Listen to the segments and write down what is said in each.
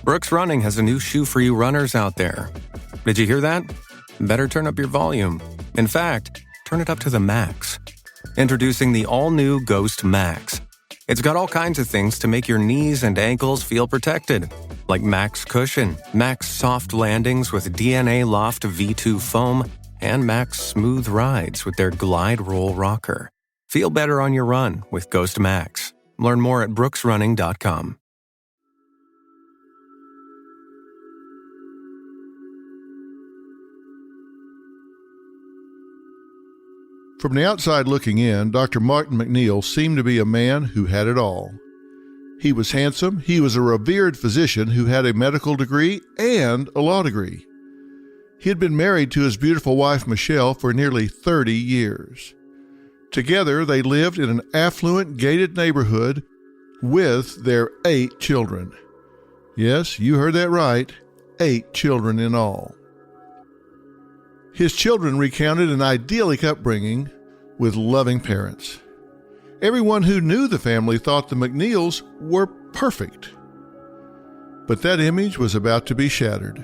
Brooks Running has a new shoe for you runners out there. Did you hear that? Better turn up your volume. In fact, turn it up to the max. Introducing the all-new Ghost Max. It's got all kinds of things to make your knees and ankles feel protected, like Max Cushion, Max Soft Landings with DNA Loft V2 foam, and Max Smooth Rides with their Glide Roll Rocker. Feel better on your run with Ghost Max. Learn more at brooksrunning.com. From the outside looking in, Dr. Martin MacNeill seemed to be a man who had it all. He was handsome, he was a revered physician who had a medical degree and a law degree. He had been married to his beautiful wife Michelle for nearly 30 years. Together, they lived in an affluent, gated neighborhood with their 8 children. Yes, you heard that right, 8 children in all. His children recounted an idyllic upbringing with loving parents. Everyone who knew the family thought the MacNeills were perfect. But that image was about to be shattered.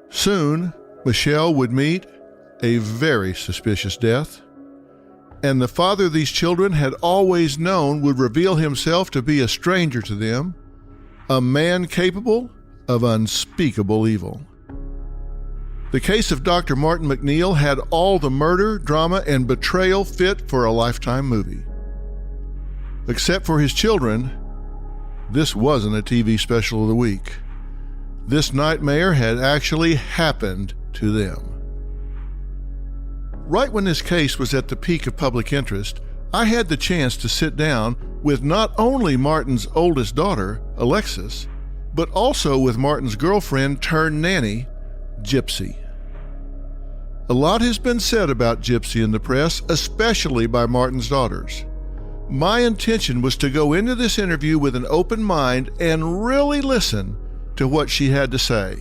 Soon, Michelle would meet a very suspicious death, and the father these children had always known would reveal himself to be a stranger to them, a man capable of unspeakable evil. The case of Dr. Martin MacNeill had all the murder, drama, and betrayal fit for a Lifetime movie. Except for his children, this wasn't a TV special of the week. This nightmare had actually happened to them. Right when this case was at the peak of public interest, I had the chance to sit down with not only Martin's oldest daughter, Alexis, but also with Martin's girlfriend turned nanny, Gypsy. A lot has been said about Gypsy in the press, especially by Martin's daughters. My intention was to go into this interview with an open mind and really listen to what she had to say.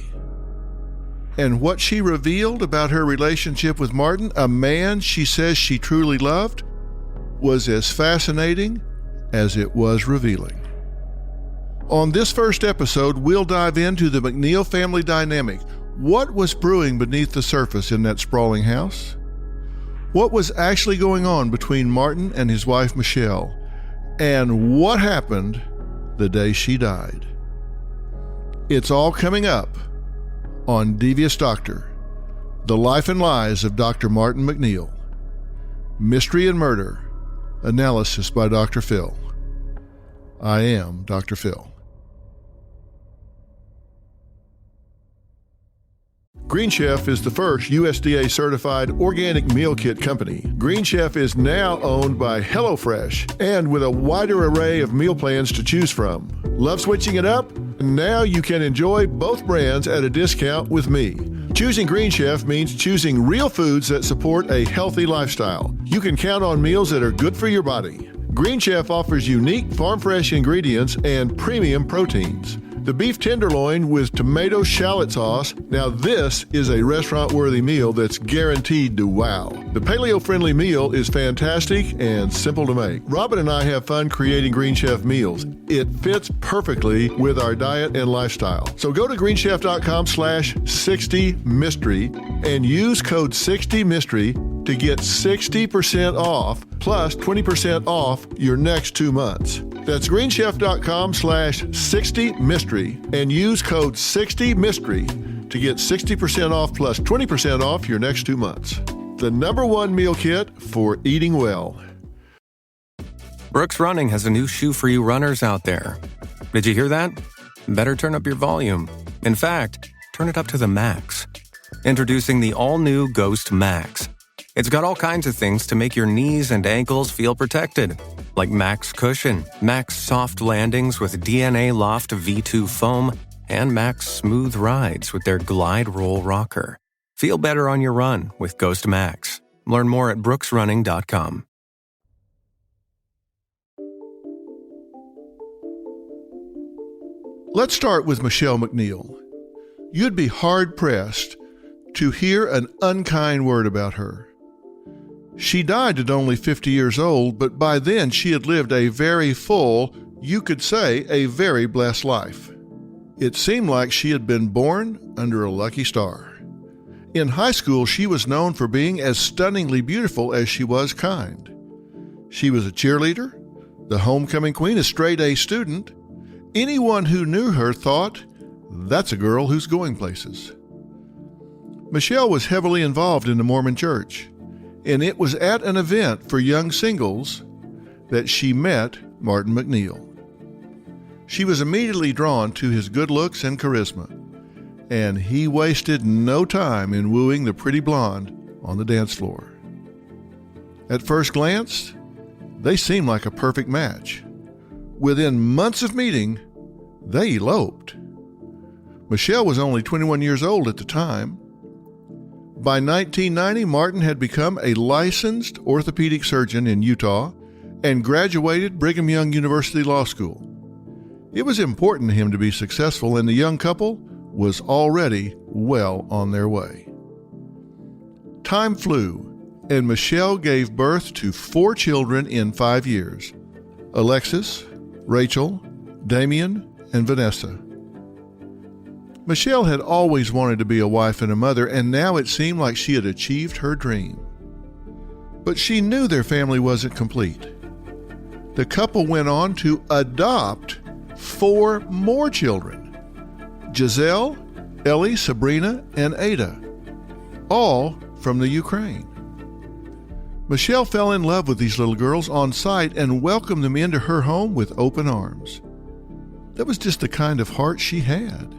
And what she revealed about her relationship with Martin, a man she says she truly loved, was as fascinating as it was revealing. On this first episode, we'll dive into the MacNeill family dynamic. What was brewing beneath the surface in that sprawling house? What was actually going on between Martin and his wife Michelle? And what happened the day she died? It's all coming up on Devious Doctor, The Life and Lies of Dr. Martin MacNeill. Mystery and Murder, analysis by Dr. Phil. I am Dr. Phil. Green Chef is the first USDA-certified organic meal kit company. Green Chef is now owned by HelloFresh, and with a wider array of meal plans to choose from. Love switching it up? Now you can enjoy both brands at a discount with me. Choosing Green Chef means choosing real foods that support a healthy lifestyle. You can count on meals that are good for your body. Green Chef offers unique farm-fresh ingredients and premium proteins. The beef tenderloin with tomato shallot sauce. Now this is a restaurant-worthy meal that's guaranteed to wow. The paleo-friendly meal is fantastic and simple to make. Robin and I have fun creating Green Chef meals. It fits perfectly with our diet and lifestyle. So go to greenchef.com/60mystery and use code 60mystery to get 60% off plus 20% off your next 2 months. That's greenchef.com/60mystery and use code 60mystery to get 60% off plus 20% off your next 2 months. The #1 meal kit for eating well. Brooks Running has a new shoe for you runners out there. Did you hear that? Better turn up your volume. In fact, turn it up to the max. Introducing the all-new Ghost Max. It's got all kinds of things to make your knees and ankles feel protected, like Max Cushion, Max Soft Landings with DNA Loft V2 foam, and Max Smooth Rides with their Glide Roll Rocker. Feel better on your run with Ghost Max. Learn more at brooksrunning.com. Let's start with Michelle MacNeill. You'd be hard-pressed to hear an unkind word about her. She died at only 50 years old, but by then she had lived a very full, you could say a very blessed life. It seemed like she had been born under a lucky star. In high school, she was known for being as stunningly beautiful as she was kind. She was a cheerleader, the homecoming queen, a straight-A student. Anyone who knew her thought, that's a girl who's going places. Michelle was heavily involved in the Mormon Church, and it was at an event for young singles that she met Martin MacNeill. She was immediately drawn to his good looks and charisma, and he wasted no time in wooing the pretty blonde on the dance floor. At first glance, they seemed like a perfect match. Within months of meeting, they eloped. Michelle was only 21 years old at the time. By 1990, Martin had become a licensed orthopedic surgeon in Utah and graduated Brigham Young University Law School. It was important to him to be successful, and the young couple was already well on their way. Time flew, and Michelle gave birth to 4 children in 5 years: Alexis, Rachel, Damien, and Vanessa. Michelle had always wanted to be a wife and a mother, and now it seemed like she had achieved her dream. But she knew their family wasn't complete. The couple went on to adopt 4 more children: Giselle, Ellie, Sabrina, and Ada, all from the Ukraine. Michelle fell in love with these little girls on sight and welcomed them into her home with open arms. That was just the kind of heart she had.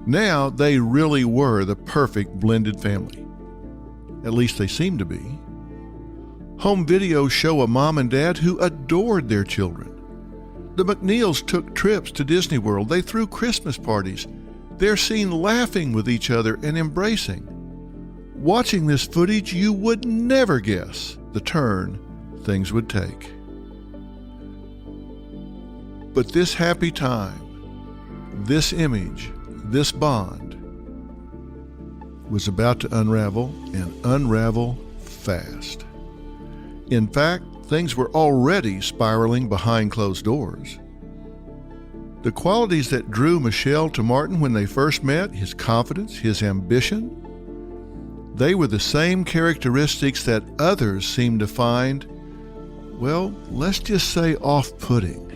Now they really were the perfect blended family. At least they seemed to be. Home videos show a mom and dad who adored their children. The MacNeills took trips to Disney World. They threw Christmas parties. They're seen laughing with each other and embracing. Watching this footage, you would never guess the turn things would take. But this happy time, this image, this bond was about to unravel, and unravel fast. In fact, things were already spiraling behind closed doors. The qualities that drew Michelle to Martin when they first met, his confidence, his ambition, they were the same characteristics that others seemed to find, well, let's just say off-putting.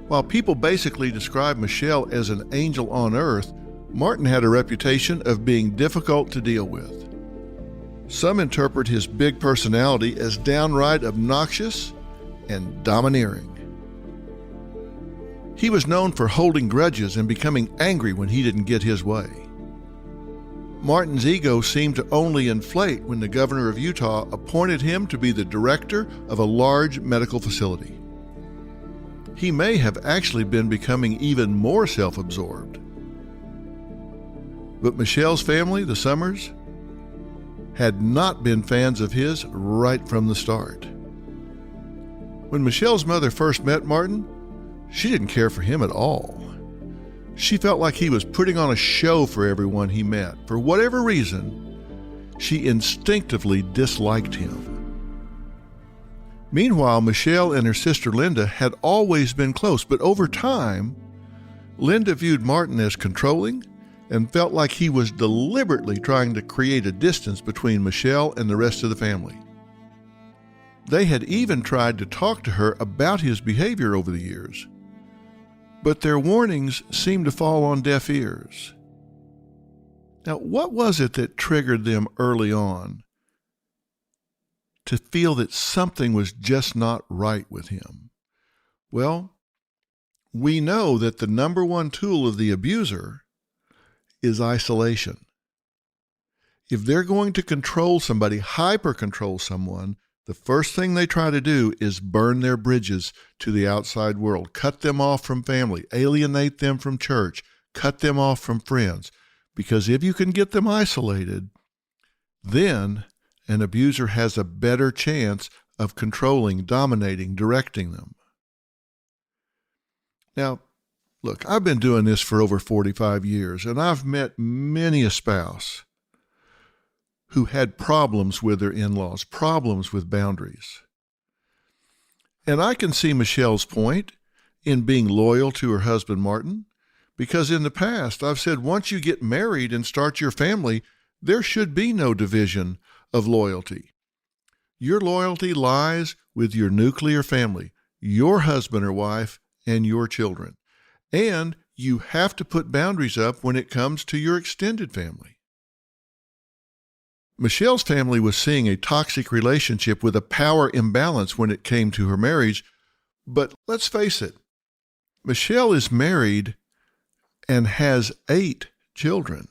While people basically described Michelle as an angel on earth, Martin had a reputation of being difficult to deal with. Some interpret his big personality as downright obnoxious and domineering. He was known for holding grudges and becoming angry when he didn't get his way. Martin's ego seemed to only inflate when the governor of Utah appointed him to be the director of a large medical facility. He may have actually been becoming even more self-absorbed. But Michelle's family, the Summers, had not been fans of his right from the start. When Michelle's mother first met Martin, she didn't care for him at all. She felt like he was putting on a show for everyone he met. For whatever reason, she instinctively disliked him. Meanwhile, Michelle and her sister Linda had always been close, but over time, Linda viewed Martin as controlling and felt like he was deliberately trying to create a distance between Michelle and the rest of the family. They had even tried to talk to her about his behavior over the years, but their warnings seemed to fall on deaf ears. Now, what was it that triggered them early on to feel that something was just not right with him? Well, we know that the number one tool of the abuser is isolation. If they're going to control somebody, hyper-control someone, the first thing they try to do is burn their bridges to the outside world, cut them off from family, alienate them from church, cut them off from friends. Because if you can get them isolated, then an abuser has a better chance of controlling, dominating, directing them. Now, look, I've been doing this for over 45 years, and I've met many a spouse who had problems with their in-laws, problems with boundaries. And I can see Michelle's point. in being loyal to her husband, Martin, because in the past, I've said once you get married and start your family, there should be no division of loyalty. Your loyalty lies with your nuclear family, your husband or wife, and your children. And you have to put boundaries up when it comes to your extended family. Michelle's family was seeing a toxic relationship with a power imbalance when it came to her marriage. But let's face it, Michelle is married and has 8 children.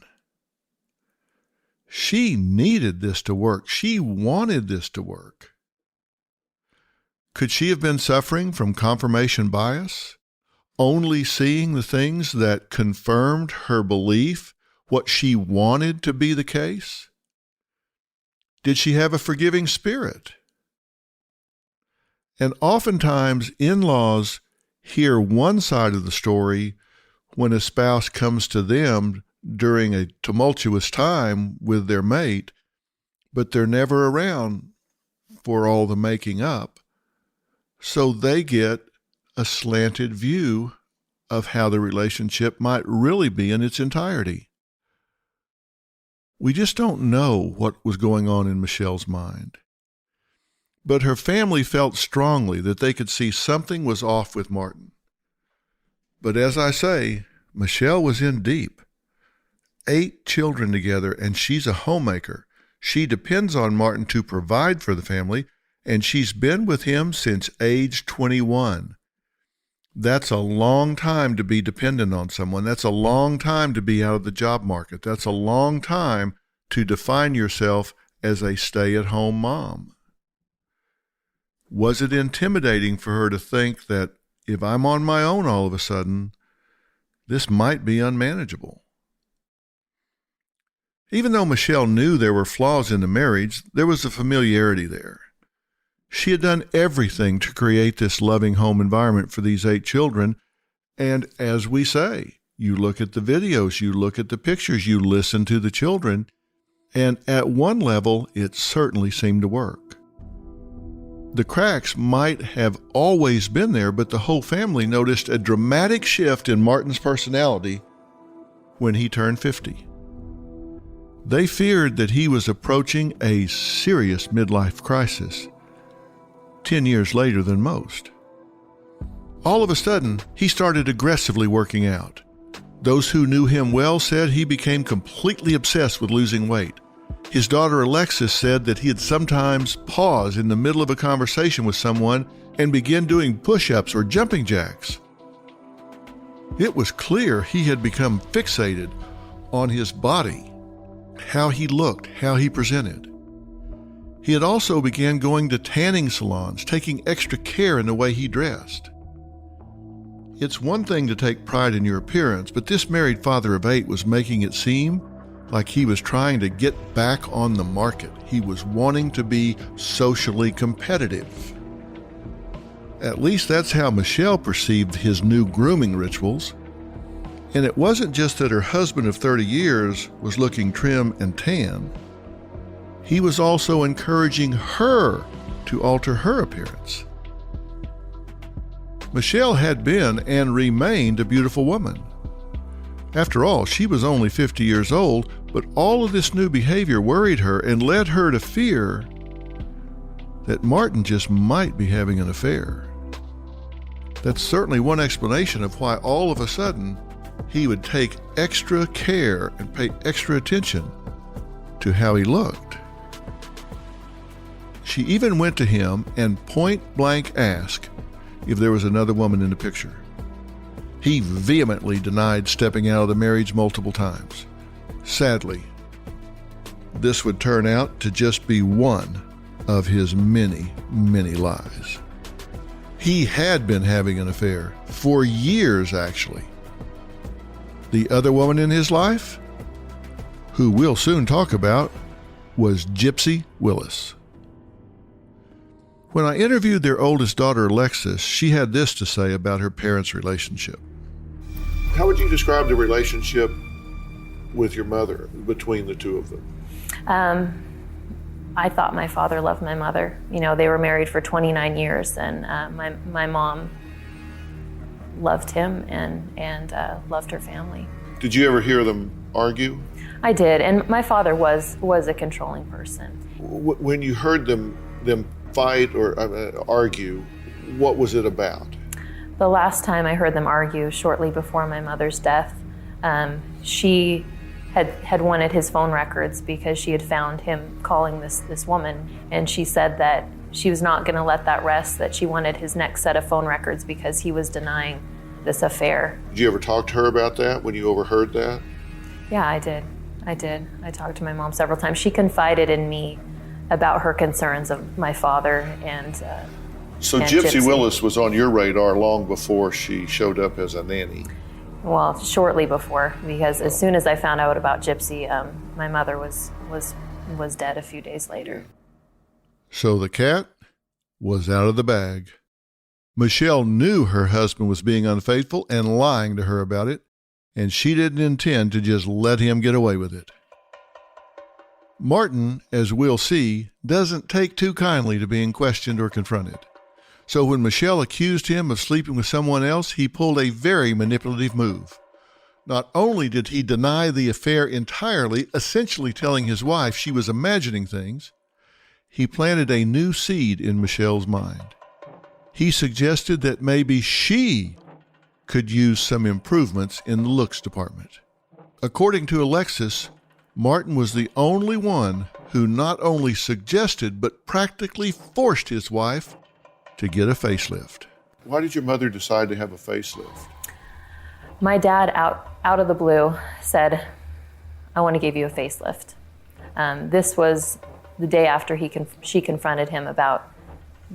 She needed this to work. She wanted this to work. Could she have been suffering from confirmation bias? Only seeing the things that confirmed her belief, what she wanted to be the case? Did she have a forgiving spirit? And oftentimes, in-laws hear one side of the story when a spouse comes to them during a tumultuous time with their mate, but they're never around for all the making up. So they get a slanted view of how the relationship might really be in its entirety. We just don't know what was going on in Michelle's mind. But her family felt strongly that they could see something was off with Martin. But as I say, Michelle was in deep. 8 children together, and she's a homemaker. She depends on Martin to provide for the family, and she's been with him since age 21. That's a long time to be dependent on someone. That's a long time to be out of the job market. That's a long time to define yourself as a stay-at-home mom. Was it intimidating for her to think that if I'm on my own all of a sudden, this might be unmanageable? Even though Michelle knew there were flaws in the marriage, there was a familiarity there. She had done everything to create this loving home environment for these 8 children. And as we say, you look at the videos, you look at the pictures, you listen to the children, and at one level, it certainly seemed to work. The cracks might have always been there, but the whole family noticed a dramatic shift in Martin's personality when he turned 50. They feared that he was approaching a serious midlife crisis 10 years later than most. All of a sudden, he started aggressively working out. Those who knew him well said he became completely obsessed with losing weight. His daughter Alexis said that he had sometimes pause in the middle of a conversation with someone and begin doing push-ups or jumping jacks. It was clear he had become fixated on his body, how he looked, how he presented. He had also began going to tanning salons, taking extra care in the way he dressed. It's one thing to take pride in your appearance, but this married father of 8 was making it seem like he was trying to get back on the market. He was wanting to be socially competitive. At least that's how Michelle perceived his new grooming rituals. And it wasn't just that her husband of 30 years was looking trim and tan. He was also encouraging her to alter her appearance. Michelle had been and remained a beautiful woman. After all, she was only 50 years old, but all of this new behavior worried her and led her to fear that Martin just might be having an affair. That's certainly one explanation of why all of a sudden he would take extra care and pay extra attention to how he looked. She even went to him and point-blank asked if there was another woman in the picture. He vehemently denied stepping out of the marriage multiple times. Sadly, this would turn out to just be one of his many, many lies. He had been having an affair for years, actually. The other woman in his life, who we'll soon talk about, was Gypsy Willis. When I interviewed their oldest daughter, Alexis, she had this to say about her parents' relationship. How would you describe the relationship with your mother, between the two of them? I thought my father loved my mother. You know, they were married for 29 years, and my mom loved him and loved her family. Did you ever hear them argue? I did, and my father was a controlling person. When you heard them fight or argue, what was it about? The last time I heard them argue, shortly before my mother's death, she had wanted his phone records because she had found him calling this woman, and she said that she was not going to let that rest, that she wanted his next set of phone records because he was denying this affair. Did you ever talk to her about that when you overheard that? Yeah, I did. I talked to my mom several times. She confided in me about her concerns of my father and So Gypsy Willis was on your radar long before she showed up as a nanny? Well, shortly before, because as soon as I found out about Gypsy, my mother was dead a few days later. So the cat was out of the bag. Michelle knew her husband was being unfaithful and lying to her about it, and she didn't intend to just let him get away with it. Martin, as we'll see, doesn't take too kindly to being questioned or confronted. So when Michelle accused him of sleeping with someone else, he pulled a very manipulative move. Not only did he deny the affair entirely, essentially telling his wife she was imagining things, he planted a new seed in Michelle's mind. He suggested that maybe she could use some improvements in the looks department. According to Alexis, Martin was the only one who not only suggested but practically forced his wife to get a facelift. Why did your mother decide to have a facelift? My dad, out of the blue, said, "I want to give you a facelift." This was the day after she confronted him about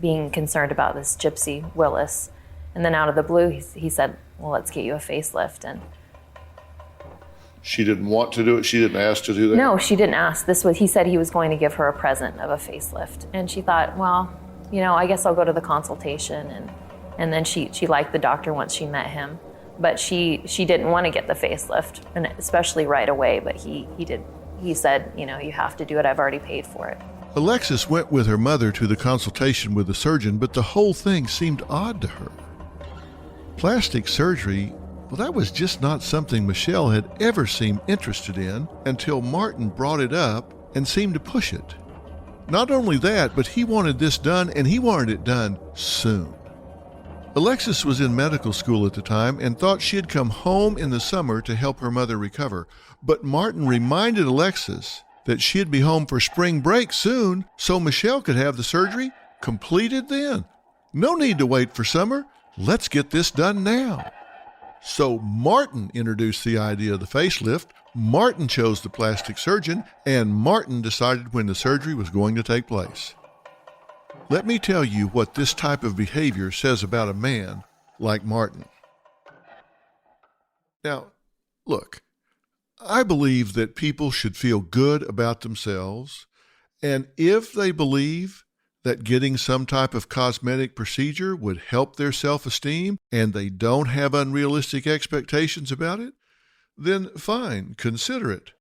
being concerned about this Gypsy Willis. And then out of the blue, he said, "Well, let's get you a facelift." And she didn't want to do it? She didn't ask to do that? No, she didn't ask. He said he was going to give her a present of a facelift. And she thought, well, I guess I'll go to the consultation. And then she liked the doctor once she met him. But she didn't want to get the facelift, and especially right away. But he did. He said, you have to do it. I've already paid for it. Alexis went with her mother to the consultation with the surgeon, but the whole thing seemed odd to her. Plastic surgery, well, that was just not something Michelle had ever seemed interested in until Martin brought it up and seemed to push it. Not only that, but he wanted this done, and he wanted it done soon. Alexis was in medical school at the time and thought she had come home in the summer to help her mother recover. But Martin reminded Alexis that she'd be home for spring break soon, so Michelle could have the surgery completed then. No need to wait for summer. Let's get this done now. So Martin introduced the idea of the facelift, Martin chose the plastic surgeon, and Martin decided when the surgery was going to take place. Let me tell you what this type of behavior says about a man like Martin. Now, look, I believe that people should feel good about themselves, and if they believe that getting some type of cosmetic procedure would help their self-esteem and they don't have unrealistic expectations about it, then fine, consider it.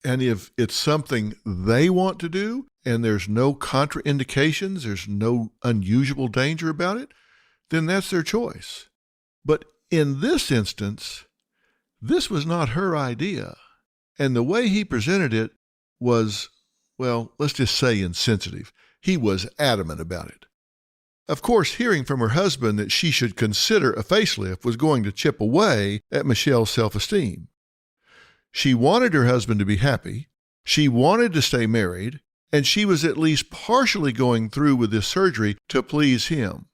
And if it's something they want to do and there's no contraindications, there's no unusual danger about it, then that's their choice. But in this instance, this was not her idea. And the way he presented it was, well, let's just say insensitive. He was adamant about it. Of course, hearing from her husband that she should consider a facelift was going to chip away at Michelle's self-esteem. She wanted her husband to be happy, she wanted to stay married, and she was at least partially going through with this surgery to please him.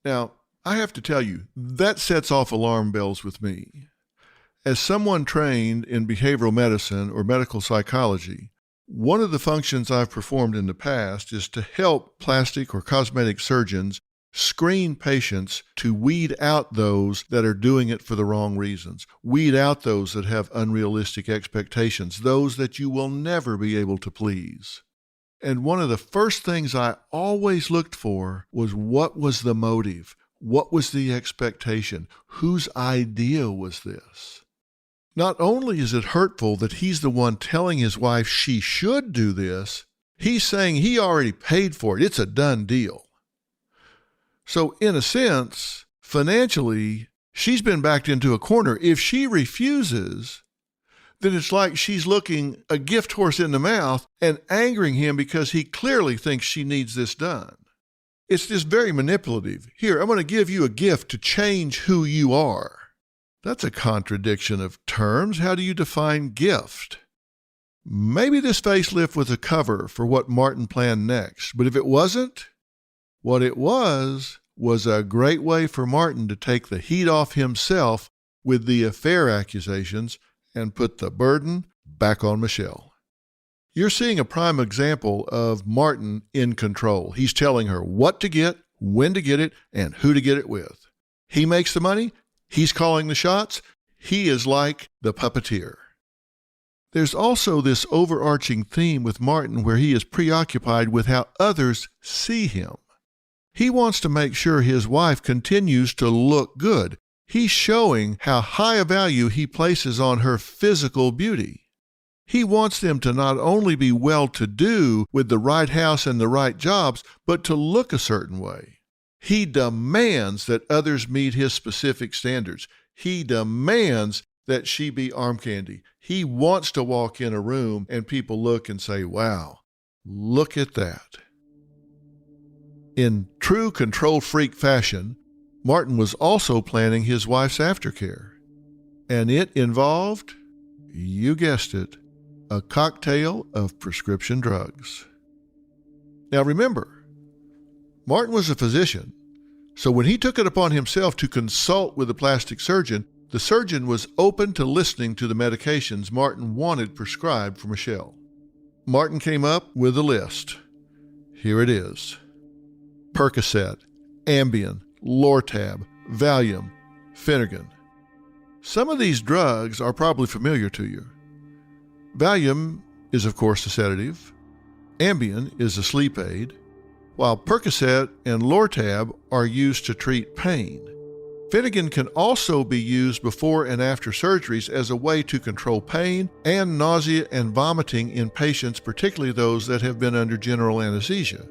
Now, I have to tell you, that sets off alarm bells with me. As someone trained in behavioral medicine or medical psychology, one of the functions I've performed in the past is to help plastic or cosmetic surgeons screen patients to weed out those that are doing it for the wrong reasons, weed out those that have unrealistic expectations, those that you will never be able to please. And one of the first things I always looked for was what was the motive? What was the expectation? Whose idea was this? Not only is it hurtful that he's the one telling his wife she should do this, he's saying he already paid for it. It's a done deal. So in a sense, financially, She's been backed into a corner. If she refuses, then it's like she's looking a gift horse in the mouth and angering him because he clearly thinks she needs this done. It's just very manipulative. Here, I'm going to give you a gift to change who you are. That's a contradiction of terms. How do you define gift? Maybe this facelift was a cover for what Martin planned next, but if it wasn't, what it was a great way for Martin to take the heat off himself with the affair accusations and put the burden back on Michelle. You're seeing a prime example of Martin in control. He's telling her what to get, when to get it, and who to get it with. He makes the money. He's calling the shots. He is like the puppeteer. There's also this overarching theme with Martin where he is preoccupied with how others see him. He wants to make sure his wife continues to look good. He's showing how high a value he places on her physical beauty. He wants them to not only be well-to-do with the right house and the right jobs, but to look a certain way. He demands that others meet his specific standards. He demands that she be arm candy. He wants to walk in a room and people look and say, wow, look at that. In true control freak fashion, Martin was also planning his wife's aftercare. And it involved, you guessed it, a cocktail of prescription drugs. Now remember, Martin was a physician, so when he took it upon himself to consult with a plastic surgeon, the surgeon was open to listening to the medications Martin wanted prescribed for Michelle. Martin came up with a list. Here it is. Percocet, Ambien, Lortab, Valium, Finnegan. Some of these drugs are probably familiar to you. Valium is, of course, a sedative. Ambien is a sleep aid, while Percocet and Lortab are used to treat pain. Finnegan can also be used before and after surgeries as a way to control pain and nausea and vomiting in patients, particularly those that have been under general anesthesia.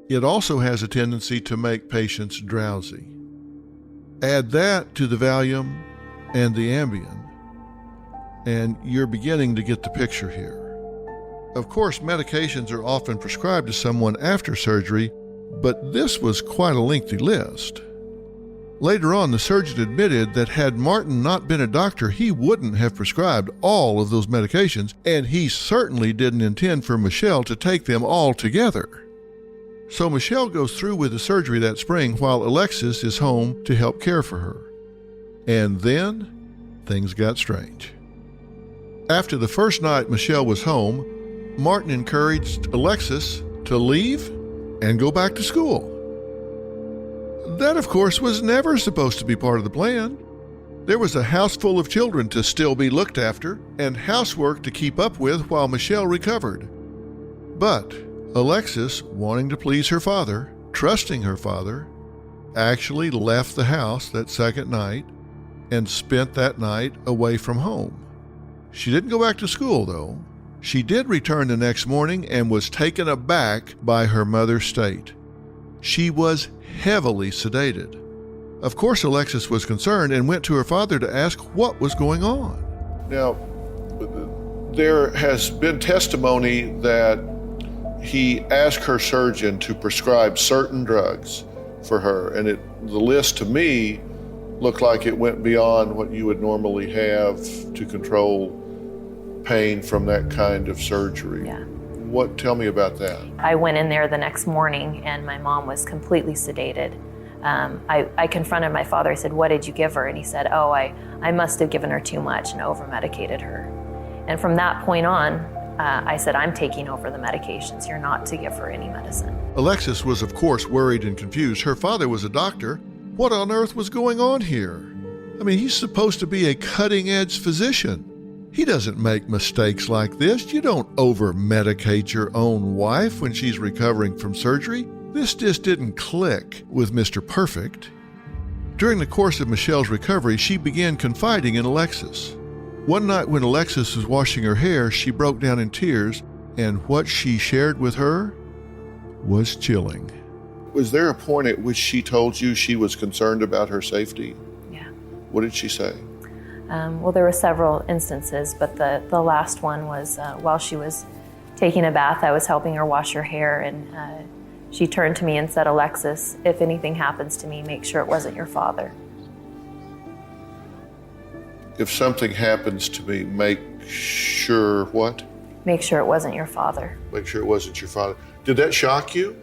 It also has a tendency to make patients drowsy. Add that to the Valium and the Ambien, and you're beginning to get the picture here. Of course, medications are often prescribed to someone after surgery, but this was quite a lengthy list. Later on, the surgeon admitted that had Martin not been a doctor, he wouldn't have prescribed all of those medications, and he certainly didn't intend for Michelle to take them all together. So Michelle goes through with the surgery that spring while Alexis is home to help care for her. And then, things got strange. After the first night Michelle was home, Martin encouraged Alexis to leave and go back to school. That, of course, was never supposed to be part of the plan. There was a house full of children to still be looked after and housework to keep up with while Michelle recovered. But Alexis, wanting to please her father, trusting her father, actually left the house that second night and spent that night away from home. She didn't go back to school, though. She did return the next morning and was taken aback by her mother's state. She was heavily sedated. Of course, Alexis was concerned and went to her father to ask what was going on. Now, there has been testimony that he asked her surgeon to prescribe certain drugs for her, and the list to me looked like it went beyond what you would normally have to control pain from that kind of surgery. Yeah. Tell me about that. I went in there the next morning and my mom was completely sedated. I confronted my father. I said, what did you give her? And he said, I must have given her too much and over-medicated her. And from that point on, I said, I'm taking over the medications. You're not to give her any medicine. Alexis was, of course, worried and confused. Her father was a doctor. What on earth was going on here? I mean, he's supposed to be a cutting-edge physician. He doesn't make mistakes like this. You don't over-medicate your own wife when she's recovering from surgery. This just didn't click with Mr. Perfect. During the course of Michelle's recovery, she began confiding in Alexis. One night when Alexis was washing her hair, she broke down in tears, and what she shared with her was chilling. Was there a point at which she told you she was concerned about her safety? Yeah. What did she say? Well, there were several instances, but the last one was while she was taking a bath, I was helping her wash her hair, and she turned to me and said, "Alexis, if anything happens to me, make sure it wasn't your father." If something happens to me, make sure what? Make sure it wasn't your father. Make sure it wasn't your father. Did that shock you?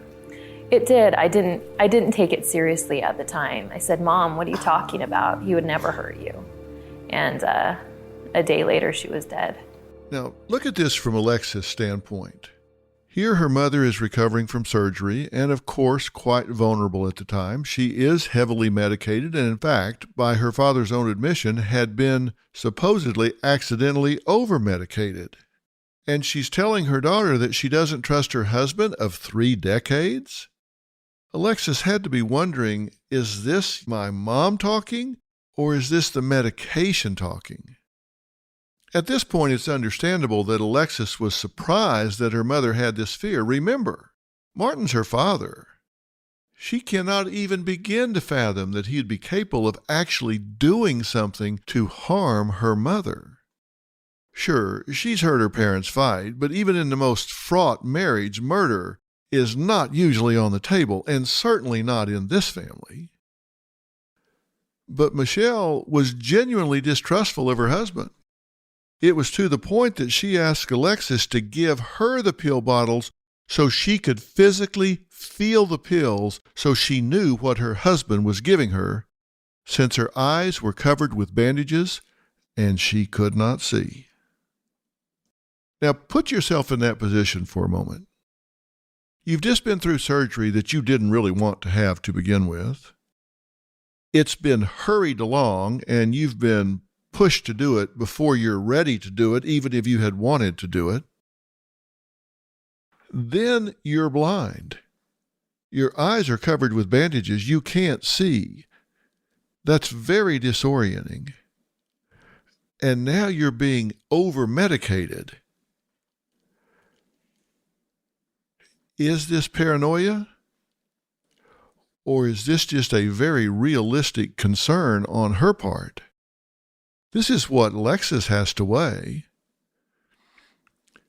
It did. I didn't take it seriously at the time. I said, "Mom, what are you talking about? He would never hurt you." And a day later, she was dead. Now, look at this from Alexis' standpoint. Here her mother is recovering from surgery and, of course, quite vulnerable at the time. She is heavily medicated and, in fact, by her father's own admission, had been supposedly accidentally over-medicated. And she's telling her daughter that she doesn't trust her husband of 3 decades? Alexis had to be wondering, is this my mom talking, or is this the medication talking? At this point, it's understandable that Alexis was surprised that her mother had this fear. Remember, Martin's her father. She cannot even begin to fathom that he'd be capable of actually doing something to harm her mother. Sure, she's heard her parents fight, but even in the most fraught marriage, murder is not usually on the table, and certainly not in this family. But Michelle was genuinely distrustful of her husband. It was to the point that she asked Alexis to give her the pill bottles so she could physically feel the pills so she knew what her husband was giving her, since her eyes were covered with bandages and she could not see. Now put yourself in that position for a moment. You've just been through surgery that you didn't really want to have to begin with. It's been hurried along and you've been pushed to do it before you're ready to do it, even if you had wanted to do it. Then you're blind. Your eyes are covered with bandages. You can't see. That's very disorienting. And now you're being over-medicated. Is this paranoia? Or is this just a very realistic concern on her part? This is what Alexis has to weigh.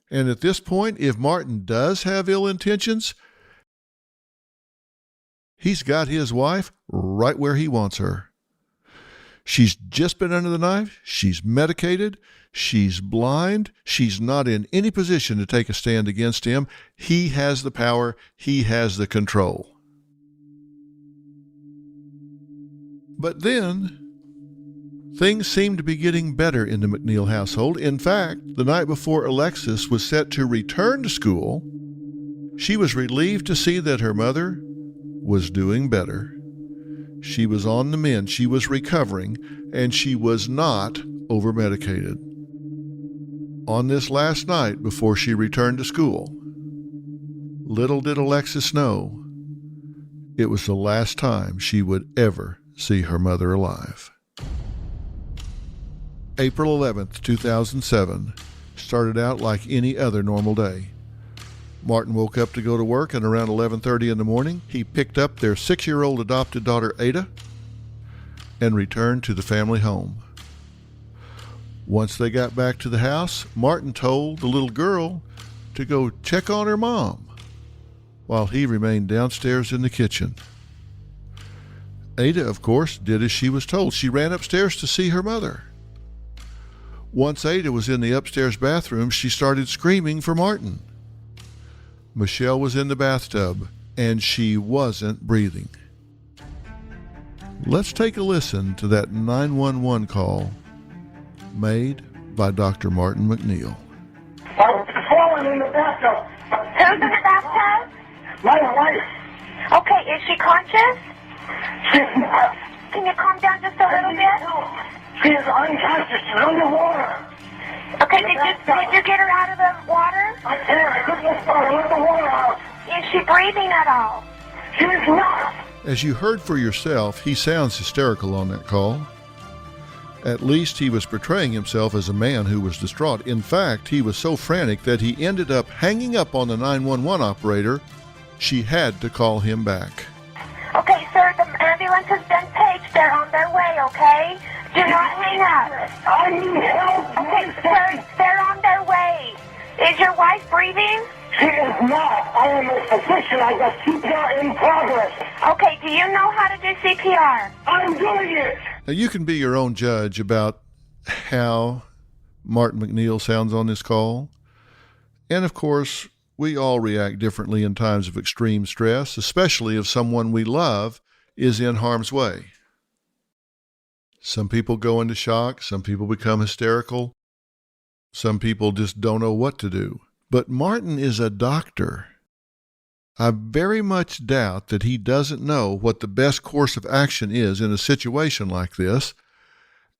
And at this point, if Martin does have ill intentions, he's got his wife right where he wants her. She's just been under the knife. She's medicated. She's blind. She's not in any position to take a stand against him. He has the power. He has the control. But then things seemed to be getting better in the MacNeill household. In fact, the night before Alexis was set to return to school, she was relieved to see that her mother was doing better. She was on the mend, she was recovering, and she was not over-medicated. On this last night before she returned to school, little did Alexis know it was the last time she would ever see her mother alive. April 11th, 2007, started out like any other normal day. Martin woke up to go to work, and around 11:30 in the morning, he picked up their 6-year-old adopted daughter, Ada, and returned to the family home. Once they got back to the house, Martin told the little girl to go check on her mom, while he remained downstairs in the kitchen. Ada, of course, did as she was told. She ran upstairs to see her mother. Once Ada was in the upstairs bathroom, she started screaming for Martin. Michelle was in the bathtub, and she wasn't breathing. Let's take a listen to that 911 call made by Dr. Martin MacNeill. I was falling in the bathtub. Who's in the bathtub? My wife. Okay, is she conscious? She's not. Can you calm down just a little bit? She's unconscious. She's underwater. Okay, did you get her out of the water? I can't. I couldn't let the water out. Is she breathing at all? She's not. As you heard for yourself, he sounds hysterical on that call. At least he was portraying himself as a man who was distraught. In fact, he was so frantic that he ended up hanging up on the 911 operator. She had to call him back. Okay, sir, the ambulance has been paged. They're on their way, okay? Do not hang up. I need help. Okay, they're on their way. Is your wife breathing? She is not. I am a physician. I got CPR in progress. Okay, do you know how to do CPR? I'm doing it. Now, you can be your own judge about how Martin MacNeill sounds on this call. And, of course, we all react differently in times of extreme stress, especially if someone we love is in harm's way. Some people go into shock. Some people become hysterical. Some people just don't know what to do. But Martin is a doctor. I very much doubt that he doesn't know what the best course of action is in a situation like this,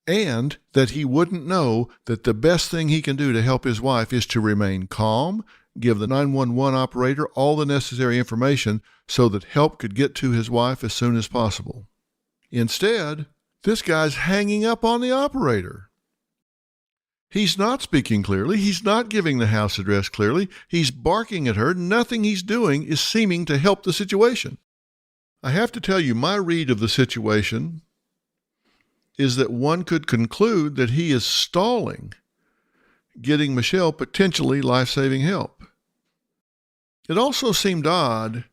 and that he wouldn't know that the best thing he can do to help his wife is to remain calm, give the 911 operator all the necessary information so that help could get to his wife as soon as possible. Instead, this guy's hanging up on the operator. He's not speaking clearly. He's not giving the house address clearly. He's barking at her. Nothing he's doing is seeming to help the situation. I have to tell you, my read of the situation is that one could conclude that he is stalling getting Michelle potentially life-saving help. It also seemed odd,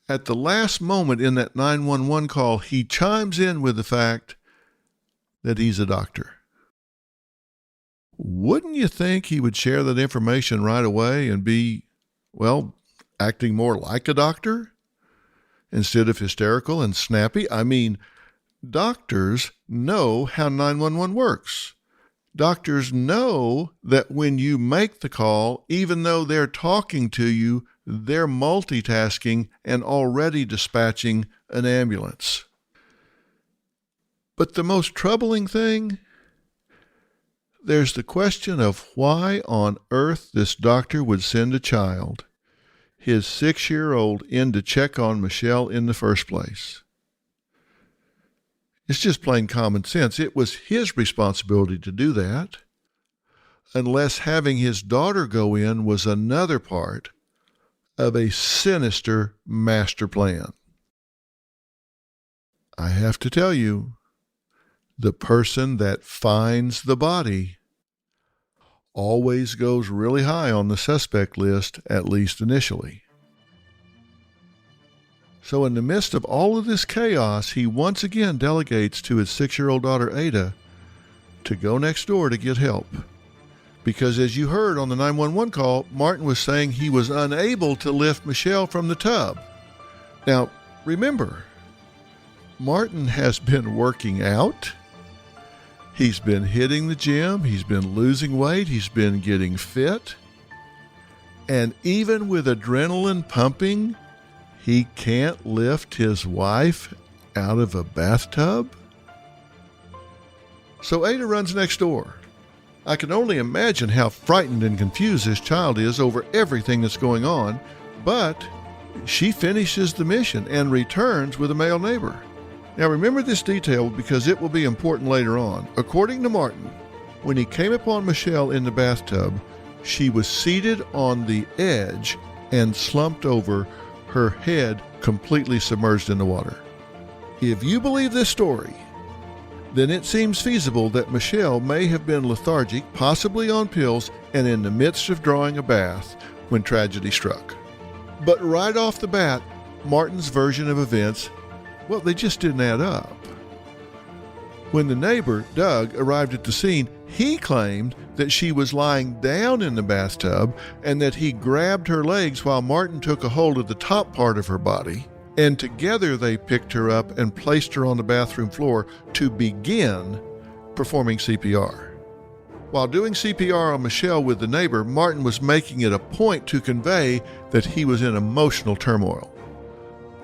at the last moment in that 911 call, he chimes in with the fact that he's a doctor. Wouldn't you think he would share that information right away and be, well, acting more like a doctor instead of hysterical and snappy? I mean, doctors know how 911 works. Doctors know that when you make the call, even though they're talking to you, they're multitasking and already dispatching an ambulance. But the most troubling thing, there's the question of why on earth this doctor would send a child, his 6-year-old, in to check on Michelle in the first place. It's just plain common sense. It was his responsibility to do that, unless having his daughter go in was another part of a sinister master plan. I have to tell you, the person that finds the body always goes really high on the suspect list, at least initially. So in the midst of all of this chaos, he once again delegates to his 6-year-old daughter, Ada, to go next door to get help. Because as you heard on the 911 call, Martin was saying he was unable to lift Michelle from the tub. Now, remember, Martin has been working out. He's been hitting the gym. He's been losing weight. He's been getting fit. And even with adrenaline pumping, he can't lift his wife out of a bathtub? So Ada runs next door. I can only imagine how frightened and confused this child is over everything that's going on, but she finishes the mission and returns with a male neighbor. Now remember this detail because it will be important later on. According to Martin, when he came upon Michelle in the bathtub, she was seated on the edge and slumped over, her head completely submerged in the water. If you believe this story, then it seems feasible that Michelle may have been lethargic, possibly on pills, and in the midst of drawing a bath when tragedy struck. But right off the bat, Martin's version of events, well, they just didn't add up. When the neighbor, Doug, arrived at the scene, he claimed that she was lying down in the bathtub and that he grabbed her legs while Martin took a hold of the top part of her body, and together they picked her up and placed her on the bathroom floor to begin performing CPR. While doing CPR on Michelle with the neighbor, Martin was making it a point to convey that he was in emotional turmoil.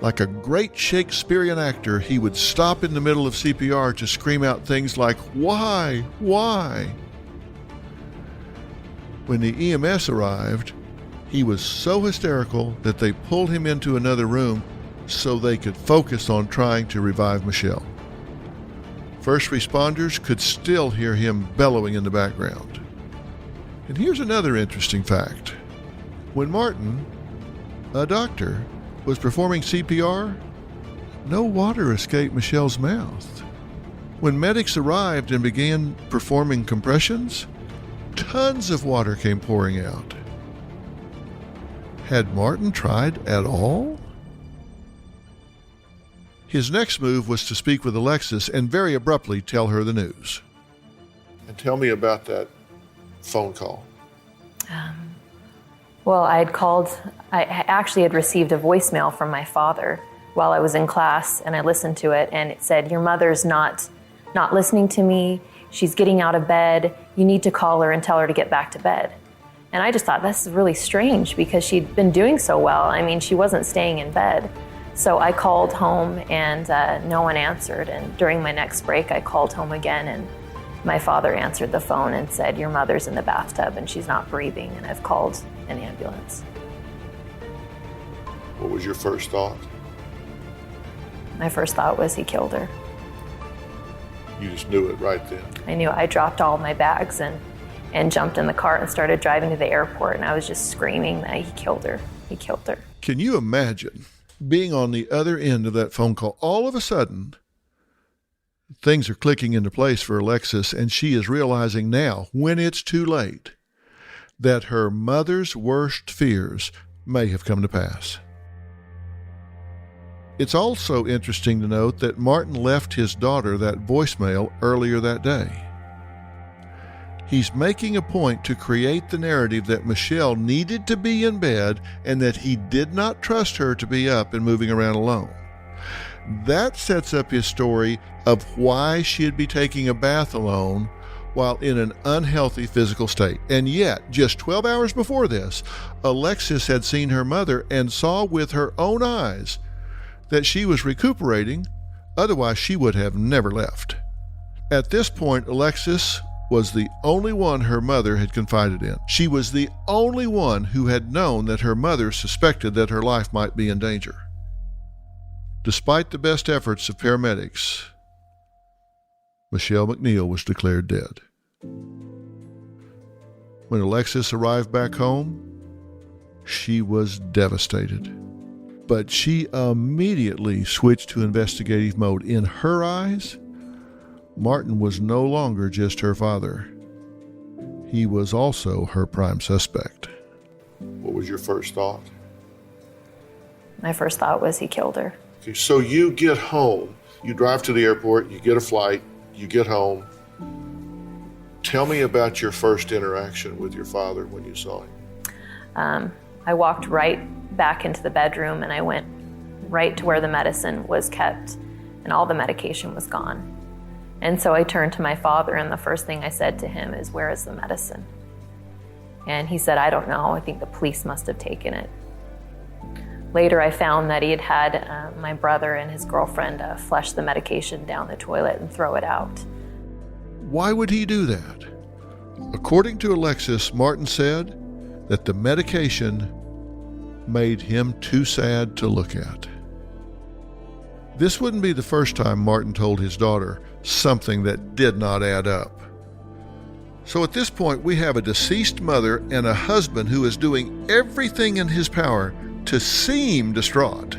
Like a great Shakespearean actor, he would stop in the middle of CPR to scream out things like, "Why? Why?" When the EMS arrived, he was so hysterical that they pulled him into another room so they could focus on trying to revive Michelle. First responders could still hear him bellowing in the background. And here's another interesting fact. When Martin, a doctor, was performing CPR, no water escaped Michelle's mouth. When medics arrived and began performing compressions, tons of water came pouring out. Had Martin tried at all? His next move was to speak with Alexis and very abruptly tell her the news. And tell me about that phone call. Well, I actually had received a voicemail from my father while I was in class, and I listened to it, and it said, "Your mother's not listening to me. She's getting out of bed. You need to call her and tell her to get back to bed." And I just thought, this is really strange because she'd been doing so well. I mean, she wasn't staying in bed. So I called home and no one answered. And during my next break, I called home again, and my father answered the phone and said, "Your mother's in the bathtub and she's not breathing, and I've called an ambulance." What was your first thought? My first thought was he killed her. You just knew it right then. I knew. I dropped all my bags and jumped in the car and started driving to the airport, and I was just screaming that he killed her. He killed her. Can you imagine being on the other end of that phone call? All of a sudden, things are clicking into place for Alexis, and she is realizing now, when it's too late, that her mother's worst fears may have come to pass. It's also interesting to note that Martin left his daughter that voicemail earlier that day. He's making a point to create the narrative that Michelle needed to be in bed and that he did not trust her to be up and moving around alone. That sets up his story of why she'd be taking a bath alone while in an unhealthy physical state. And yet, just 12 hours before this, Alexis had seen her mother and saw with her own eyes that she was recuperating, otherwise she would have never left. At this point, Alexis was the only one her mother had confided in. She was the only one who had known that her mother suspected that her life might be in danger. Despite the best efforts of paramedics, Michelle MacNeill was declared dead. When Alexis arrived back home, she was devastated. But she immediately switched to investigative mode. In her eyes, Martin was no longer just her father. He was also her prime suspect. What was your first thought? My first thought was he killed her. Okay, so you get home, you drive to the airport, you get a flight, you get home. Tell me about your first interaction with your father when you saw him. I walked right back into the bedroom and I went right to where the medicine was kept and all the medication was gone. And so I turned to my father, and the first thing I said to him is, "Where is the medicine?" And he said, "I don't know. I think the police must have taken it." Later, I found that he had had my brother and his girlfriend flush the medication down the toilet and throw it out. Why would he do that? According to Alexis, Martin said that the medication made him too sad to look at. This wouldn't be the first time Martin told his daughter something that did not add up. So at this point, we have a deceased mother and a husband who is doing everything in his power to seem distraught.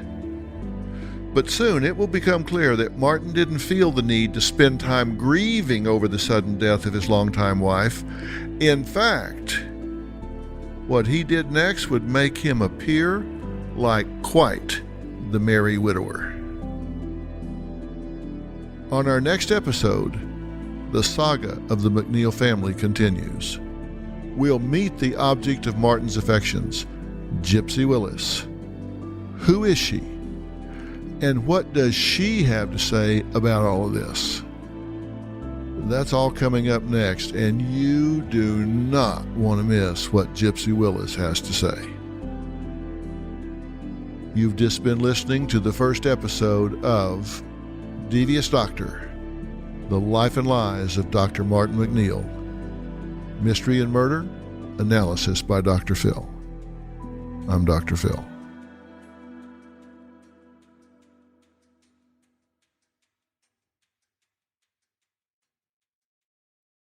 But soon it will become clear that Martin didn't feel the need to spend time grieving over the sudden death of his longtime wife. In fact, what he did next would make him appear like quite the merry widower. On our next episode, the saga of the MacNeill family continues. We'll meet the object of Martin's affections, Gypsy Willis. Who is she? And what does she have to say about all of this? That's all coming up next, and you do not want to miss what Gypsy Willis has to say. You've just been listening to the first episode of Devious Doctor, The Life and Lies of Dr. Martin MacNeill. Mystery and Murder, Analysis by Dr. Phil. I'm Dr. Phil.